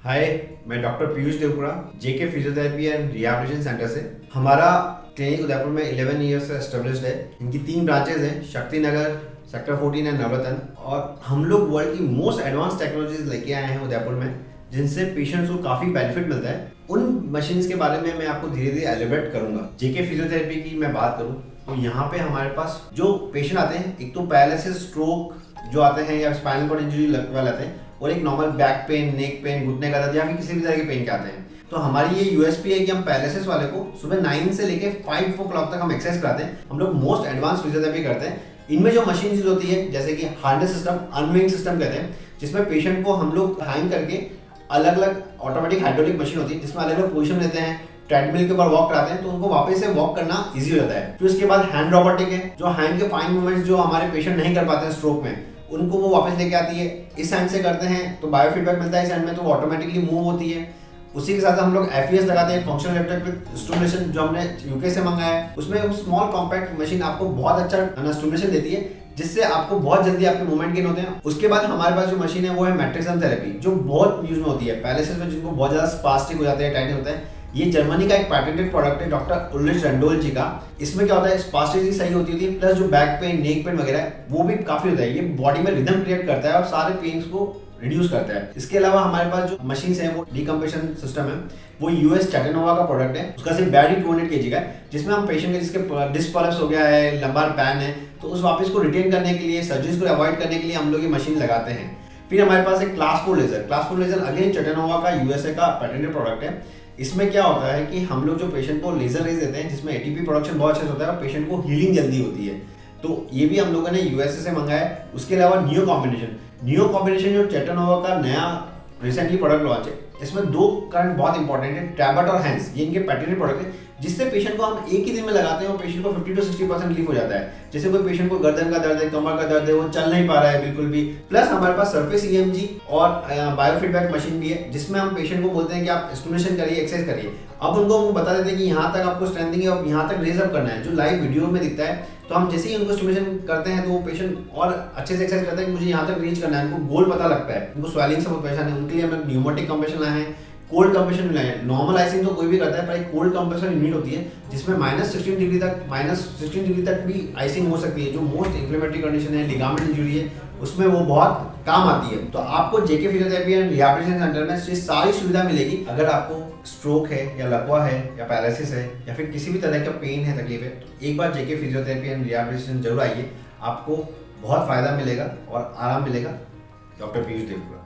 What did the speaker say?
हाय, मैं doctor Piyush Devpura JK physiotherapy and rehabilitation centre से। हमारा क्लिनिक उदयपुर में 11 ईयर्स से एस्टेब्लिश्ड है। इनकी 3 ब्रांचेज हैं, शक्ति नगर, सेक्टर 14 एंड नवरत्न। और हम लोग वर्ल्ड की मोस्ट एडवांस टेक्नोलॉजीज लेके आए हैं उदयपुर में, जिनसे पेशेंट्स को काफ़ी बेनिफिट मिलता है। उन मशीन्स के बारे में मैं आपको धीरे धीरे एलिब्रेट करूंगा। जेके फिजियोथेरेपी की मैं बात करूँ तो यहाँ पे हमारे पास जो पेशेंट आते हैं, एक तो पैरालिसिस, स्ट्रोक जो आते हैं या स्पाइनल कॉर्ड इंजरी वाले आते हैं, और एक normal back pain, neck pain, घुटने का दर्द या फिर किसी भी तरह के पेन के आते हैं। तो हमारी ये यूएसपी है कि हम पैरालिसिस वाले को सुबह 9 से लेके 5 o'clock तक हम एक्सरसाइज कराते हैं। हम लोग मोस्ट एडवांस फिजियोथेरेपी करते हैं। इनमें जो मशीन यूज होती है, जैसे कि हार्नेस सिस्टम, अनविंग सिस्टम कहते हैं, जिसमें पेशेंट को हम लोग हैंग करके अलग अलग ऑटोमेटिक हाइड्रोलिक मशीन होती है, जिसमें अलग अलग पोजीशन लेते हैं, ट्रेडमिल के ऊपर वॉक कराते हैं, तो उनको वापस से वॉक करना इजी हो जाता है। फिर उसके बाद हैंड रोबोटिक है, जो हैंड के फाइन मूवमेंट्स जो हमारे पेशेंट नहीं कर पाते हैं स्ट्रोक में, उनको वो वापस लेके आती है। इस हैंड से करते हैं तो बायोफीडबैक मिलता है इस हैंड में, तो वो ऑटोमेटिकली मूव होती है। उसी के साथ हम लोग FES लगाते हैं, फंक्शनल इलेक्ट्रिक स्टिमुलेशन, जो हमने यूके से मंगाया है। उसमें स्मॉल कॉम्पैक्ट मशीन आपको बहुत अच्छा स्टिमुलेशन देती है, जिससे आपको बहुत जल्दी आपके मूवमेंट गेन होते हैं। उसके बाद हमारे पास जो मशीन है वो है मैट्रिक्स थेरेपी, जो बहुत यूज में होती है पैरालिसिस में, जिनको बहुत ज्यादा स्पास्टिक हो जाते हैं, टाइटन होता है। ये जर्मनी का एक पैटेंटेड प्रोडक्ट है डॉक्टर उल्रिच रंडोल जी का। इसमें क्या होता है, स्पास्टिसिटी सही होती है, प्लस जो बैक पेन, नेक पेन वगैरह है वो भी काफी होता है। ये बॉडी में रिदम क्रिएट करता है और सारे पेन्स को रिड्यूस करता है। इसके अलावा हमारे पास जो मशीन्स है वो डीकम्प्रेशन सिस्टम है, वो यूएस चैटेनोवा का प्रोडक्ट है। उसका सिर्फ बैडी 200 kg का है, जिसमें हम पेशेंट के जिसके डिस्क कोलैप्स हो गया है, लंबार पैन है, तो उस वापस को रिटेन करने के लिए, सर्जरीज को अवॉइड करने के लिए हम लोग ये मशीन लगाते हैं। फिर हमारे पास एक class 4 ledger. Class 4 ledger again चैटेनोवा का यूएसए का पैटेंटेड प्रोडक्ट है। इसमें क्या होता है कि हम लोग जो पेशेंट को लेजर रेज देते हैं, जिसमें एटीपी प्रोडक्शन बहुत अच्छे से होता है और पेशेंट को हीलिंग जल्दी होती है, तो ये भी हम लोगों ने यूएसए से मंगाया है। उसके अलावा नियो कॉम्बिनेशन जो चैटेनोवा का नया रिसेंटली प्रोडक्ट लॉन्च है, इसमें 2 करंट बहुत इंपॉर्टेंट है, टैबलेट और हैंड्स। ये इनके पैटेंटेड प्रोडक्ट है, जिससे पेशेंट को हम एक ही दिन में लगाते हैं और पेशेंट को 50 से 60% रिलीफ हो जाता है। जैसे कोई पेशेंट को गर्दन का दर्द है, कमर का दर्द है, वो चल नहीं पा रहा है बिल्कुल भी। प्लस हमारे पास सरफेस EMG और बायोफीडबैक मशीन भी है, जिसमें हम पेशेंट को बोलते हैं कि आप स्टिमुलेशन करिए, एक्सरसाइज करिए। अब उनको हम बता देते हैं कि यहाँ तक आपको स्ट्रेंथिंग है और यहाँ तक रेज अप करना है, जो लाइव वीडियो में दिखता है। तो हम जैसे ही उनको स्टिमुलेशन करते हैं तो वो पेशेंट और अच्छे से एक्सरसाइज करते हैं कि मुझे यहाँ तक रीच करना है। उनको गोल पता लगता है, उनको स्वेलिंग से बहुत परेशान है, उनके लिए हमें न्यूमेटिक कंप्रेशन लाए हैं, कोल्ड कंप्रेशन मिला है। नॉर्मल आइसिंग तो कोई भी करता है, पर एक कोल्ड कंप्रेशन यूनिट होती है, जिसमें -16 डिग्री तक भी आइसिंग हो सकती है। जो मोस्ट इंफ्लेमेटरी कंडीशन है, लिगामेंट इंजरी है, उसमें वो बहुत काम आती है। तो आपको जेके फिजियोथेरेपी एंड रिहैबिलिटेशन सेंटर में ये सारी सुविधा मिलेगी। अगर आपको स्ट्रोक है या लकवा है या पैरालिसिस है या फिर किसी भी तरह का पेन है, तकलीफ है, तो एक बार जेके फिजियोथेरेपी एंड रिहैबिलिटेशन जरूर आइए। आपको बहुत फायदा मिलेगा और आराम मिलेगा। डॉक्टर पीयूष देवपुरा।